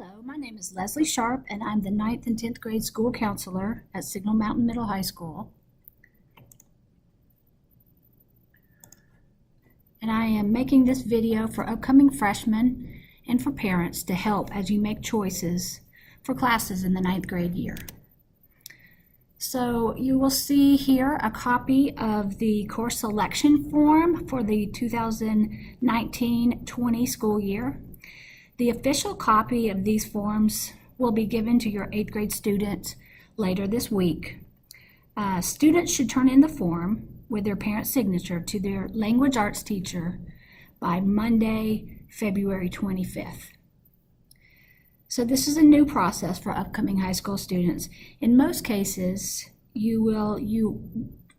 Hello, my name is Leslie Sharp, and I'm the 9th and 10th grade school counselor at Signal Mountain Middle High School. And I am making this video for upcoming freshmen and for parents to help as you make choices for classes in the 9th grade year. So you will see here a copy of the course selection form for the 2019-20 school year. The official copy of these forms will be given to your 8th grade student later this week. Students should turn in the form with their parent signature to their language arts teacher by Monday, February 25th. So this is a new process for upcoming high school students. In most cases, you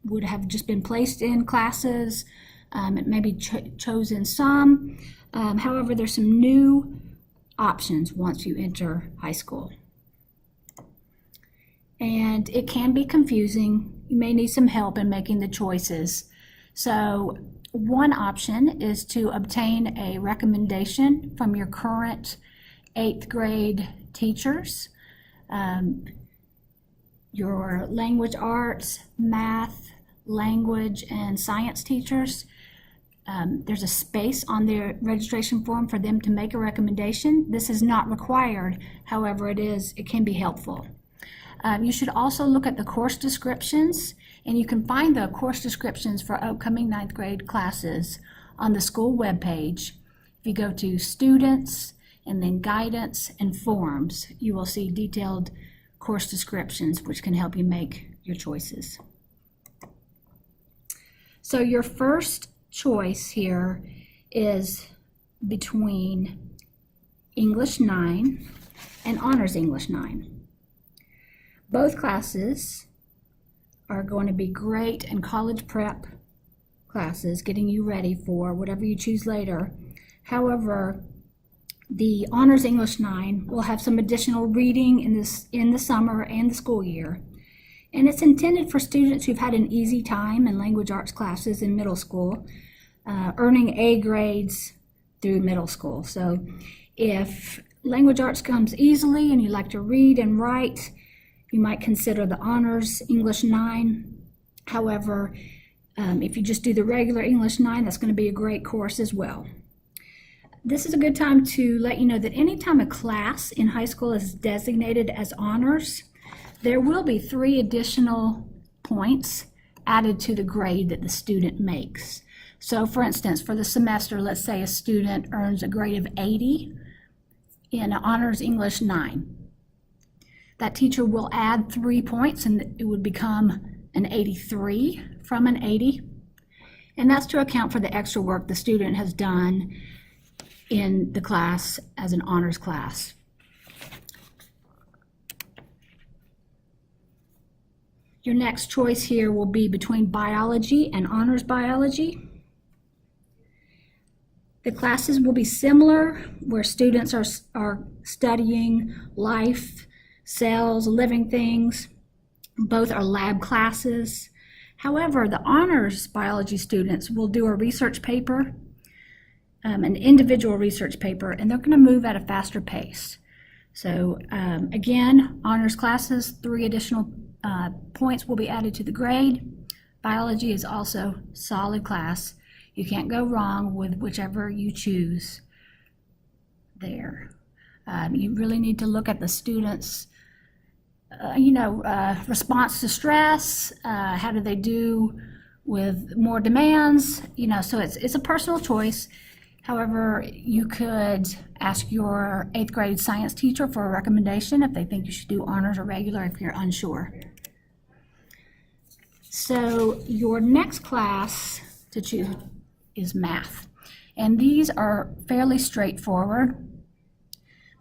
would have just been placed in classes, maybe chosen some. However, there's some new options once you enter high school. And it can be confusing. You may need some help in making the choices. So one option is to obtain a recommendation from your current 8th grade teachers, your language arts, math, language, and science teachers. There's a space on their registration form for them to make a recommendation. This is not required, however, it can be helpful. You should also look at the course descriptions, and you can find the course descriptions for upcoming 9th grade classes on the school webpage. If you go to Students and then Guidance and Forms, you will see detailed course descriptions which can help you make your choices. So your first choice here is between English 9 and Honors English 9. Both classes are going to be great in college prep classes, getting you ready for whatever you choose later. However, the Honors English 9 will have some additional reading in the summer and the school year. And it's intended for students who've had an easy time in language arts classes in middle school, earning A grades through middle school. So if language arts comes easily and you like to read and write, you might consider the Honors English 9. However, if you just do the regular English 9, that's going to be a great course as well. This is a good time to let you know that anytime a class in high school is designated as honors, there will be 3 additional points added to the grade that the student makes. So for instance, for the semester, let's say a student earns a grade of 80 in Honors English 9. That teacher will add 3 points and it would become an 83 from an 80. And that's to account for the extra work the student has done in the class as an honors class. Your next choice here will be between biology and honors biology. The classes will be similar, where students are studying life, cells, living things. Both are lab classes. However, the honors biology students will do a research paper, an individual research paper, and they're going to move at a faster pace. So again, honors classes, 3 additional points will be added to the grade. Biology is also a solid class. You can't go wrong with whichever you choose there. You really need to look at the students' response to stress. How do they do with more demands? So it's a personal choice. However, you could ask your 8th grade science teacher for a recommendation if they think you should do honors or regular if you're unsure. So your next class to choose is math. And these are fairly straightforward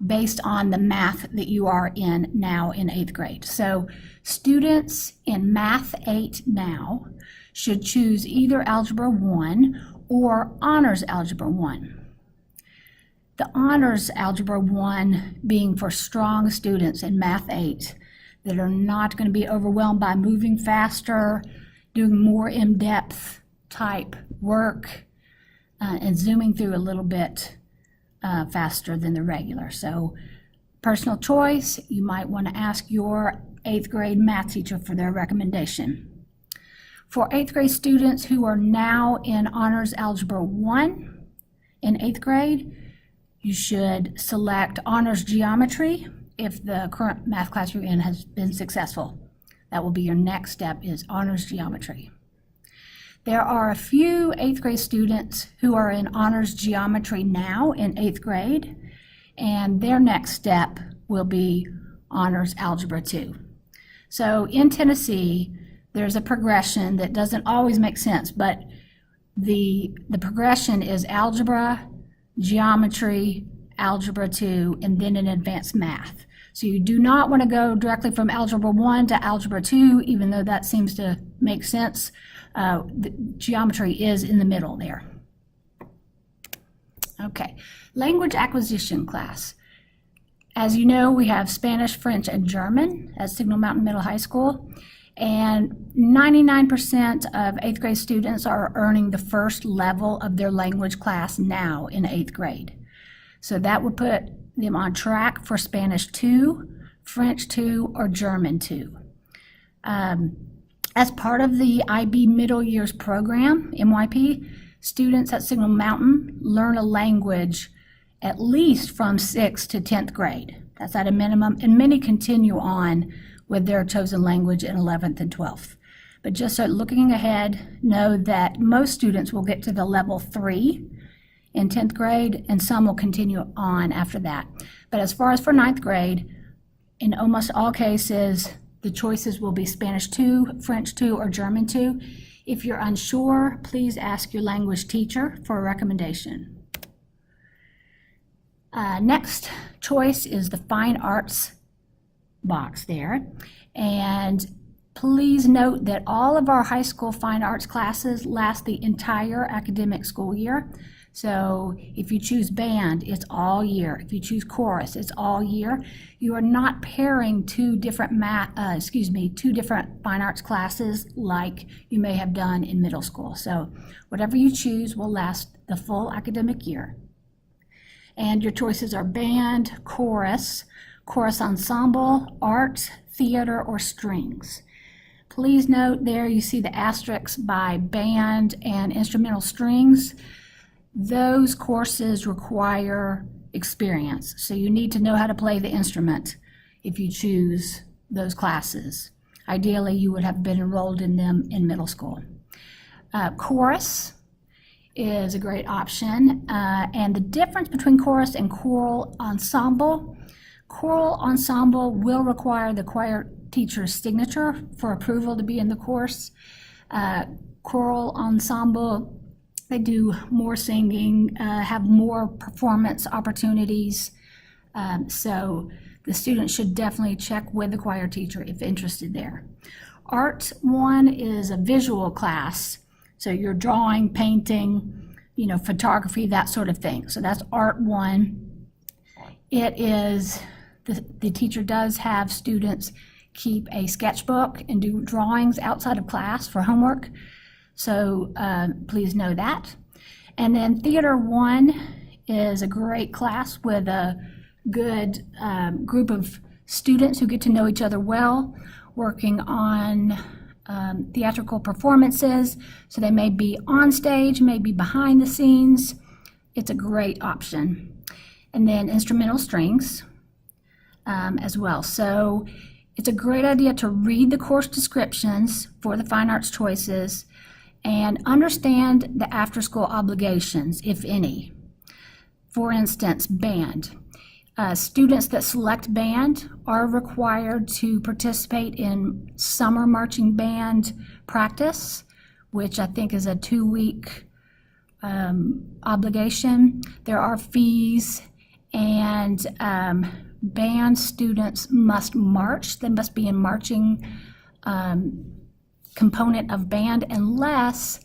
based on the math that you are in now in 8th grade. So students in Math 8 now should choose either Algebra 1 or Honors Algebra 1. The Honors Algebra 1 being for strong students in Math 8 that are not going to be overwhelmed by moving faster, doing more in-depth type work, and zooming through a little bit faster than the regular. So Personal choice, you might want to ask your 8th grade math teacher for their recommendation. For 8th grade students who are now in Honors Algebra 1 in 8th grade, you should select Honors Geometry if the current math class you're in has been successful. That will be your next step, is Honors Geometry. There are a few 8th grade students who are in Honors Geometry now in 8th grade, and their next step will be Honors Algebra 2. So in Tennessee, there's a progression that doesn't always make sense, but the progression is Algebra, Geometry, Algebra 2, and then in Advanced Math. So you do not want to go directly from Algebra 1 to Algebra 2, even though that seems to make sense. The geometry is in the middle there. Okay, language acquisition class. As you know, we have Spanish, French, and German at Signal Mountain Middle High School, and 99% of 8th grade students are earning the first level of their language class now in 8th grade. So that would put them on track for Spanish 2, French 2, or German 2. As part of the IB Middle Years Program, MYP, students at Signal Mountain learn a language at least from 6th to 10th grade. That's at a minimum, and many continue on with their chosen language in 11th and 12th. But just so looking ahead, know that most students will get to the level 3 in 10th grade, and some will continue on after that. But as far as for 9th grade, in almost all cases, the choices will be Spanish 2, French 2, or German 2. If you're unsure, please ask your language teacher for a recommendation. Next choice is the Fine Arts box there. And please note that all of our high school fine arts classes last the entire academic school year. So if you choose band, it's all year. If you choose chorus, it's all year. You are not pairing two different fine arts classes like you may have done in middle school. So whatever you choose will last the full academic year. And your choices are band, chorus, chorus ensemble, art, theater, or strings. Please note there you see the asterisks by band and instrumental strings. Those courses require experience, so you need to know how to play the instrument if you choose those classes. Ideally, you would have been enrolled in them in middle school. Chorus is a great option, and the difference between chorus and choral ensemble will require the choir teacher's signature for approval to be in the course. Choral ensemble, they do more singing, have more performance opportunities, so the student should definitely check with the choir teacher if interested there. Art 1 is a visual class, so you're drawing, painting, photography, that sort of thing. So that's Art 1. It is, the teacher does have students keep a sketchbook and do drawings outside of class for homework. So please know that. And then Theater 1 is a great class with a good group of students who get to know each other well, working on theatrical performances. So they may be on stage, maybe behind the scenes. It's a great option. And then instrumental strings as well. So it's a great idea to read the course descriptions for the fine arts choices and understand the after-school obligations, if any. For instance, band. Students that select band are required to participate in summer marching band practice, which I think is a 2-week obligation. There are fees, and band students must march. They must be in marching component of band unless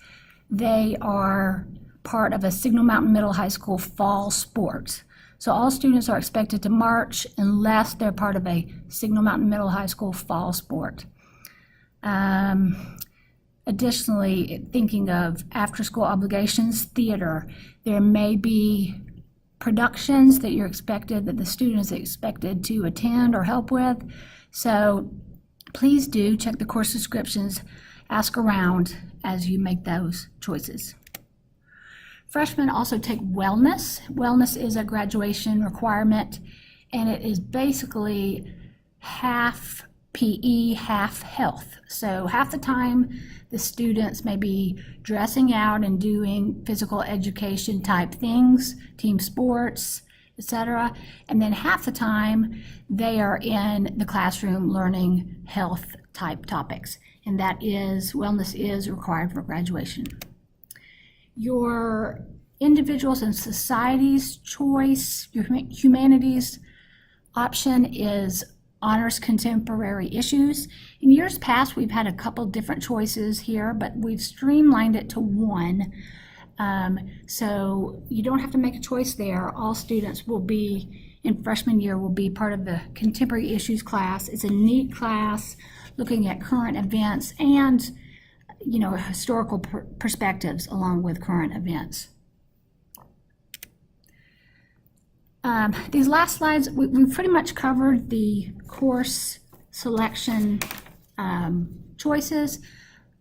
they are part of a Signal Mountain Middle High School fall sport. So all students are expected to march unless they're part of a Signal Mountain Middle High School fall sport. Additionally, thinking of after-school obligations, theater, there may be productions that the student is expected to attend or help with. So please do check the course descriptions, ask around as you make those choices. Freshmen also take wellness. Wellness is a graduation requirement, and it is basically half PE, half health. So half the time the students may be dressing out and doing physical education type things, team sports, etc. And then half the time they are in the classroom learning health type topics. And that is, wellness is required for graduation. Your individuals and societies choice, your humanities option is honors contemporary issues. In years past, we've had a couple different choices here, but we've streamlined it to one. So you don't have to make a choice there. All students will be, in freshman year, will be part of the contemporary issues class. It's a neat class looking at current events and, historical perspectives along with current events. These last slides, we've pretty much covered the course selection choices,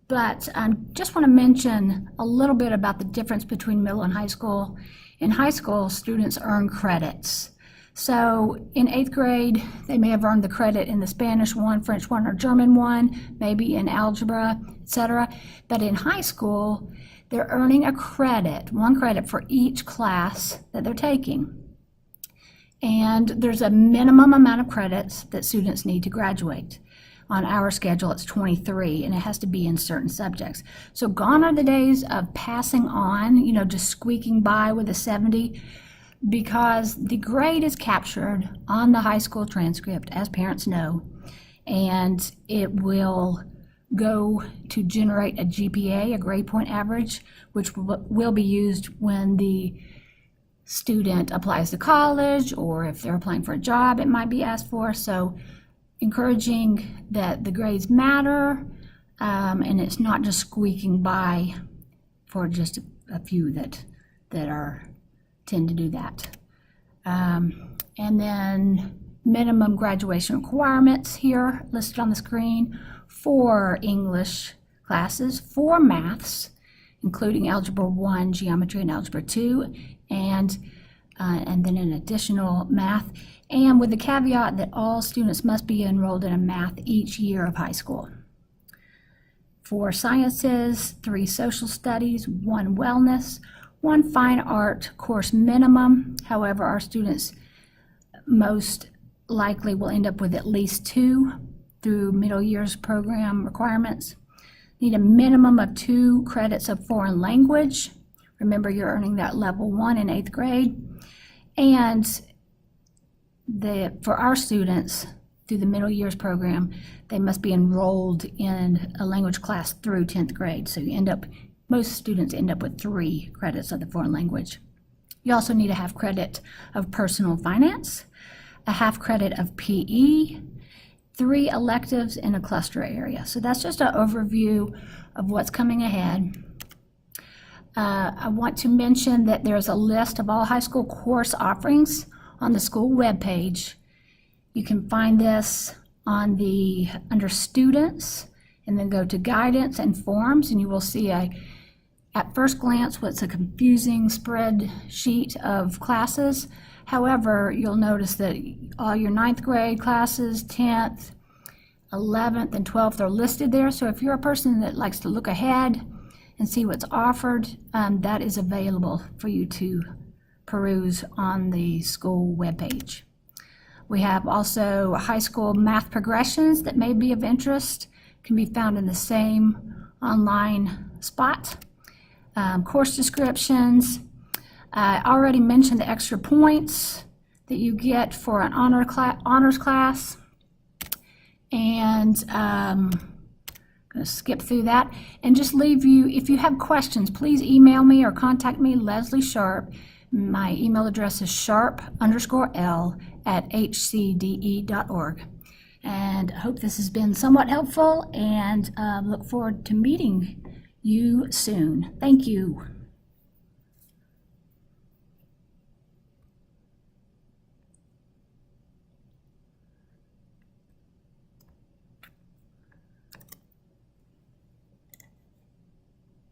but just want to mention a little bit about the difference between middle and high school. In high school, students earn credits. So in 8th grade, they may have earned the credit in the Spanish one, French one, or German one, maybe in algebra, etc. But in high school, they're earning a credit, one credit for each class that they're taking. And there's a minimum amount of credits that students need to graduate. On our schedule, it's 23, and it has to be in certain subjects. So gone are the days of passing on, just squeaking by with a 70, because the grade is captured on the high school transcript, as parents know, and it will go to generate a GPA, a grade point average, which will be used when the student applies to college, or if they're applying for a job, it might be asked for. So encouraging that the grades matter, and it's not just squeaking by for just a few that tend to do that. And then minimum graduation requirements here listed on the screen: 4 English classes, 4 maths, including Algebra 1, Geometry, and Algebra 2, and then an additional math, and with the caveat that all students must be enrolled in a math each year of high school. 4 sciences, 3 social studies, 1 wellness, 1 fine art course minimum. However, our students most likely will end up with at least 2 through middle years program requirements. Need a minimum of 2 credits of foreign language. Remember, you're earning that level 1 in 8th grade. And for our students, through the middle years program, they must be enrolled in a language class through 10th grade. So most students end up with 3 credits of the foreign language. You also need a half credit of personal finance, a half credit of PE, 3 electives in a cluster area. So that's just an overview of what's coming ahead. I want to mention that there's a list of all high school course offerings on the school webpage. You can find this under students, and then go to guidance and forms, and you will see at first glance what's a confusing spreadsheet of classes. However, you'll notice that all your 9th grade classes, 10th, 11th, and 12th are listed there. So if you're a person that likes to look ahead and see what's offered, that is available for you to peruse on the school webpage. We have also high school math progressions that may be of interest, can be found in the same online spot. Course descriptions. I already mentioned the extra points that you get for an honors class, and I'm going to skip through that and just leave you, if you have questions, please email me or contact me, Leslie Sharp. My email address is sharp_l@hcde.org. And I hope this has been somewhat helpful, and look forward to meeting you soon. Thank you.